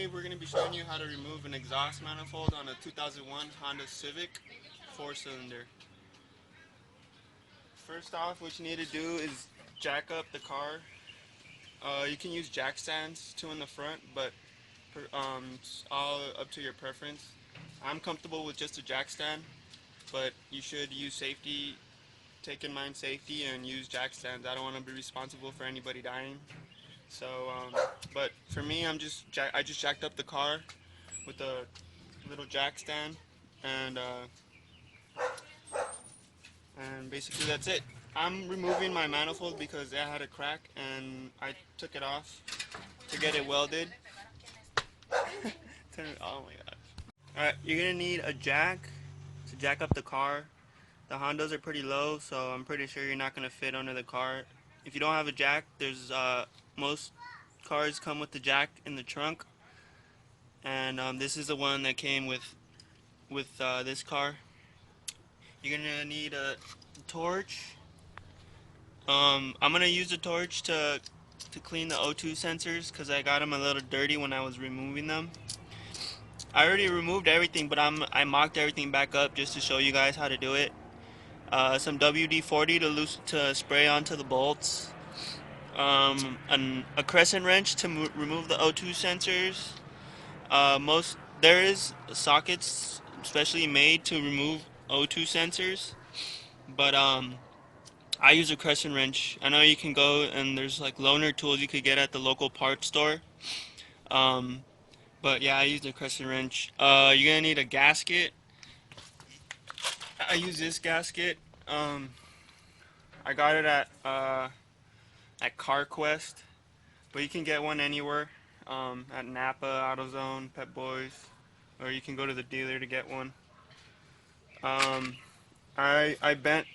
Today we're going to be showing you how to remove an exhaust manifold on a 2001 Honda Civic 4-cylinder. First off, what you need to do is jack up the car. You can use jack stands too in the front, but it's all up to your preference. I'm comfortable with just a jack stand, but you should use safety, take in mind safety, and use jack stands. I don't want to be responsible for anybody dying. So, but for me, I just jacked up the car with a little jack stand, and basically that's it. I'm removing my manifold because it had a crack, and I took it off to get it welded. Oh my gosh! All right, you're gonna need a jack to jack up the car. The Hondas are pretty low, so I'm pretty sure you're not gonna fit under the car. If you don't have a jack, there's most cars come with the jack in the trunk, and this is the one that came with this car. You're gonna need a torch. I'm gonna use the torch to clean the O2 sensors because I got them a little dirty when I was removing them. I already removed everything, but I mocked everything back up just to show you guys how to do it. Some WD-40 to spray onto the bolts. A crescent wrench to remove the O2 sensors. There is sockets specially made to remove O2 sensors, but I use a crescent wrench. I know you can go and there's like loaner tools you could get at the local parts store. Um, but yeah, I use a crescent wrench. You're gonna need a gasket. I use this gasket. I got it at CarQuest, but you can get one anywhere. At Napa, AutoZone, Pep Boys, or you can go to the dealer to get one. Um, I bent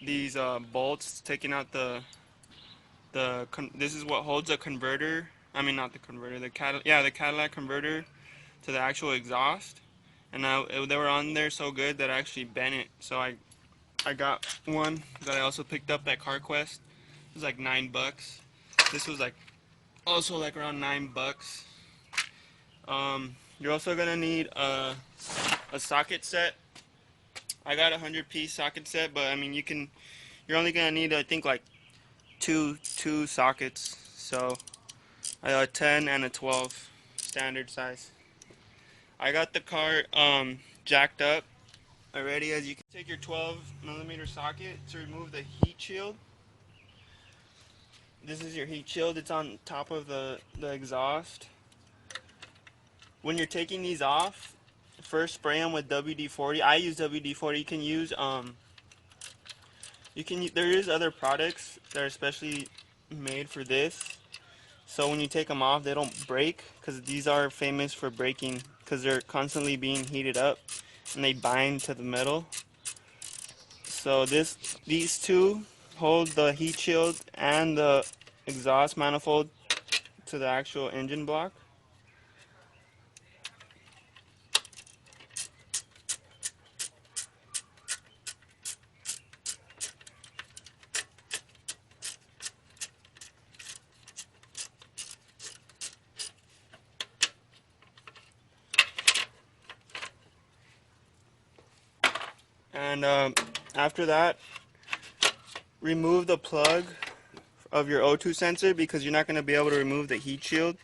these bolts, taking out this is what holds a converter. I mean, not the converter, the Cadillac converter to the actual exhaust. And they were on there so good that I actually bent it. So I got one that I also picked up at CarQuest. It was like $9. This was like also like around $9. You're also gonna need a socket set. I got a 100-piece socket set, but I mean you're only gonna need I think like two sockets. So I got a 10 and a 12 standard size. I got the car jacked up already. As you can take your 12mm socket to remove the heat shield. This is your heat shield. It's on top of the exhaust. When you're taking these off, first spray them with WD-40. I use WD-40. You can use there is other products that are especially made for this. So when you take them off, they don't break, because these are famous for breaking because they're constantly being heated up and they bind to the metal. So these two hold the heat shield and the exhaust manifold to the actual engine block. And after that, remove the plug of your O2 sensor, because you're not going to be able to remove the heat shield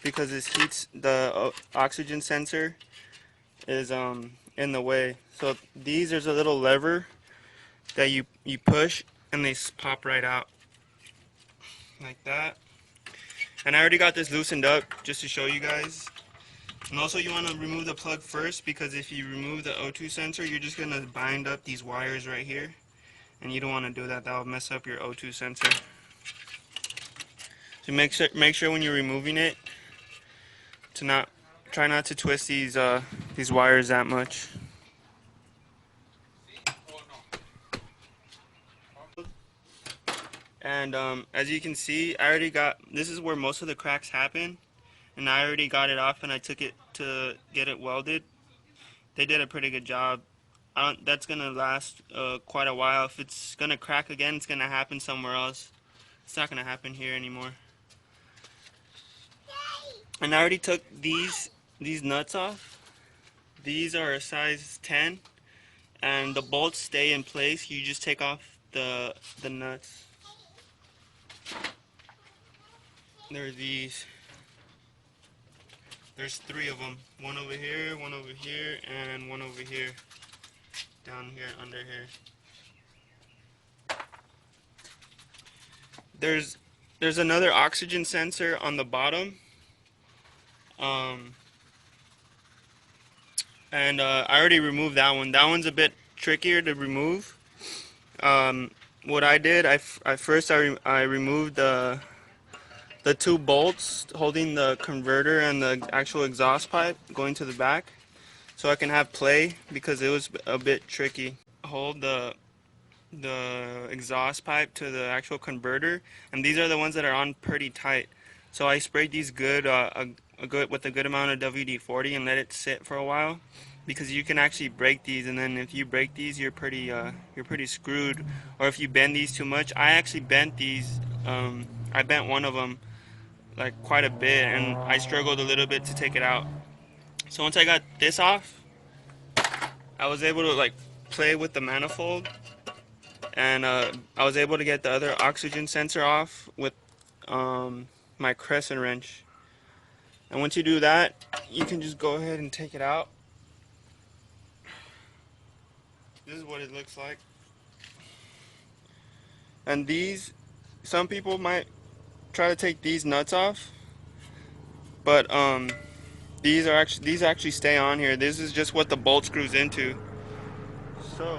because the oxygen sensor is in the way. So there's a little lever that you push and they pop right out like that. And I already got this loosened up just to show you guys. And also you want to remove the plug first, because if you remove the O2 sensor, you're just going to bind up these wires right here. And you don't want to do that. That will mess up your O2 sensor. So make sure when you're removing it to try not to twist these wires that much. And as you can see, this is where most of the cracks happen, and I already got it off and I took it to get it welded. They did a pretty good job. That's gonna last quite a while. If it's gonna crack again, it's gonna happen somewhere else. It's not gonna happen here anymore. And I already took these nuts off. These are a size 10, and the bolts stay in place. You just take off the nuts. There are these. There's three of them. One over here, and one over here. Down here, under here. There's there's another oxygen sensor on the bottom. Um, and I already removed that one. That one's a bit trickier to remove. Um, what I did, I removed the two bolts holding the converter and the actual exhaust pipe going to the back, so I can have play because it was a bit tricky. Hold the exhaust pipe to the actual converter, and these are the ones that are on pretty tight. So I sprayed these with a good amount of WD-40 and let it sit for a while, because you can actually break these, and then if you break these, you're pretty screwed. Or if you bend these too much, I actually bent these. I bent one of them like quite a bit, and I struggled a little bit to take it out. So once I got this off, I was able to like play with the manifold, and I was able to get the other oxygen sensor off with my crescent wrench. And once you do that, you can just go ahead and take it out. This is what it looks like. And these, some people might try to take these nuts off, but these actually stay on here. This is just what the bolt screws into. So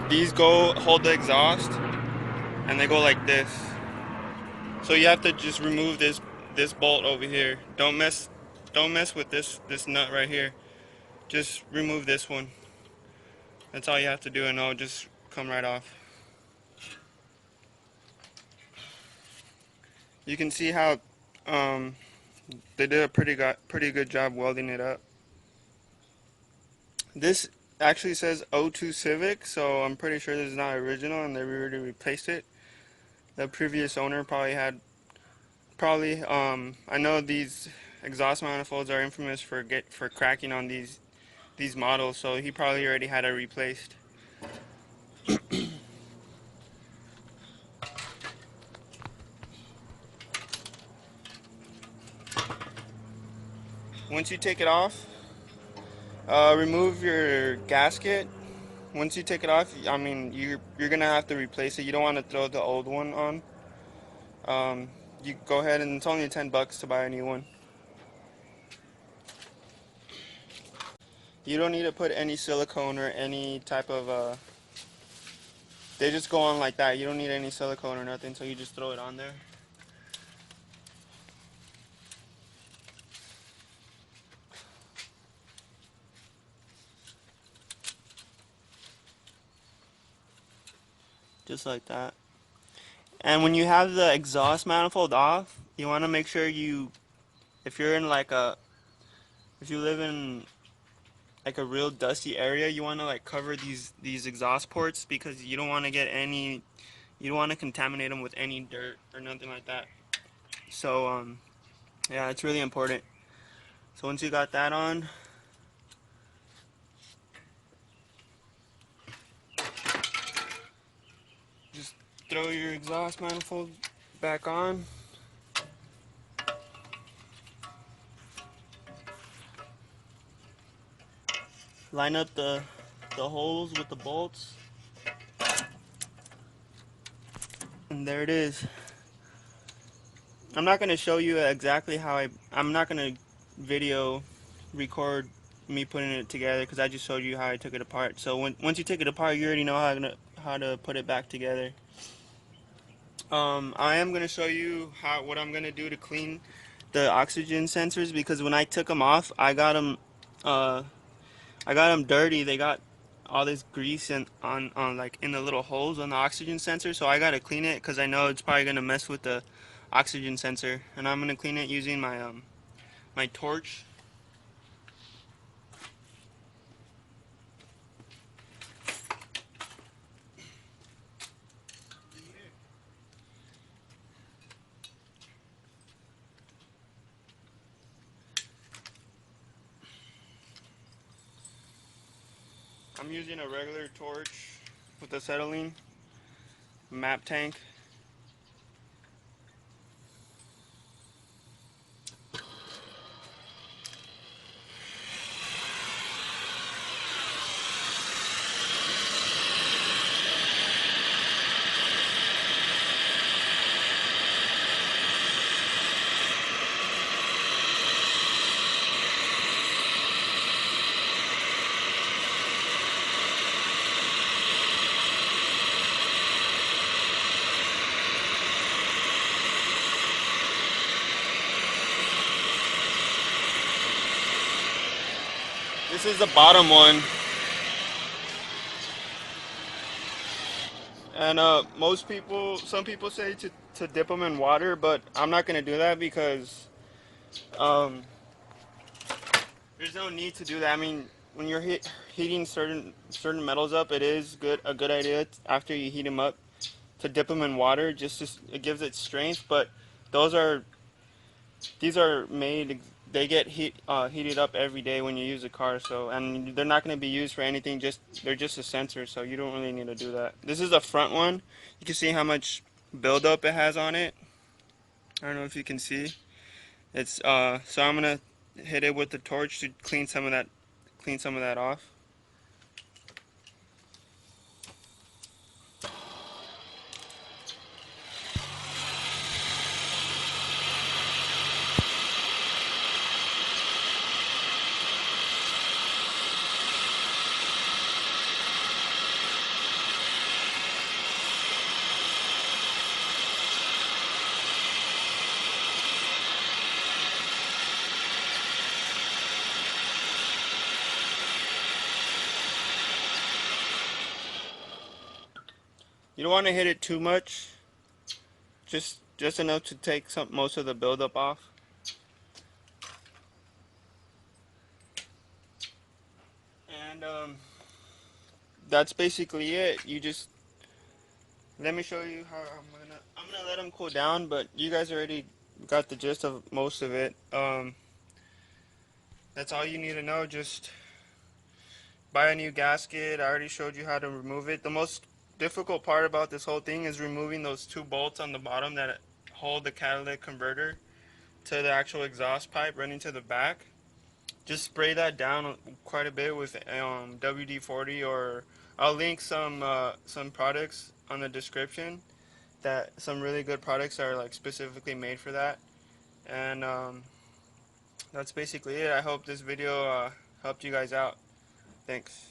these go hold the exhaust, and they go like this. So you have to just remove this bolt over here. Don't mess with this nut right here. Just remove this one. That's all you have to do, and it'll just come right off. You can see how they did a pretty good job welding it up. This actually says '02 Civic, so I'm pretty sure this is not original, and they already replaced it. The previous owner probably I know these exhaust manifolds are infamous for cracking on these models, so he probably already had it replaced. Once you take it off, remove your gasket. Once you take it off, I mean you're gonna have to replace it. You don't want to throw the old one on. You go ahead, and it's only $10 to buy a new one. You don't need to put any silicone or any type of they just go on like that. You don't need any silicone or nothing, so you just throw it on there. Just like that. And when you have the exhaust manifold off, you want to make sure if you're in if you live in like a real dusty area, you want to like cover these exhaust ports, because you don't want to you don't want to contaminate them with any dirt or nothing like that. So yeah, it's really important. So once you got that on, just throw your exhaust manifold back on. Line up the holes with the bolts, and there it is. I'm not going to show you exactly I'm not going to video record me putting it together, because I just showed you how I took it apart. So once you take it apart, you already know how to put it back together. I am going to show you what I'm going to do to clean the oxygen sensors, because when I took them off, uh, I got them dirty. They got all this grease on like in the little holes on the oxygen sensor, so I got to clean it, because I know it's probably going to mess with the oxygen sensor, and I'm going to clean it using my torch. I'm using a regular torch with acetylene map tank. This is the bottom one. And some people say to dip them in water, but I'm not gonna do that because um, there's no need to do that. I mean, when you're heating certain metals up, it is a good idea after you heat them up to dip them in water. It gives it strength. But those are these are made. They get heated up every day when you use a car. So and they're not going to be used for anything. They're just a sensor. So you don't really need to do that. This is the front one. You can see how much buildup it has on it. I don't know if you can see. It's so I'm gonna hit it with the torch to clean some of that off. You don't want to hit it too much, just enough to take most of the buildup off. And that's basically it. You just let me show you how I'm gonna let them cool down, but you guys already got the gist of most of it. That's all you need to know. Just buy a new gasket. I already showed you how to remove it. The most difficult part about this whole thing is removing those two bolts on the bottom that hold the catalytic converter to the actual exhaust pipe running to the back. Just spray that down quite a bit with WD-40, or I'll link some products on the description, that some really good products are like specifically made for that. And that's basically it. I hope this video helped you guys out. Thanks.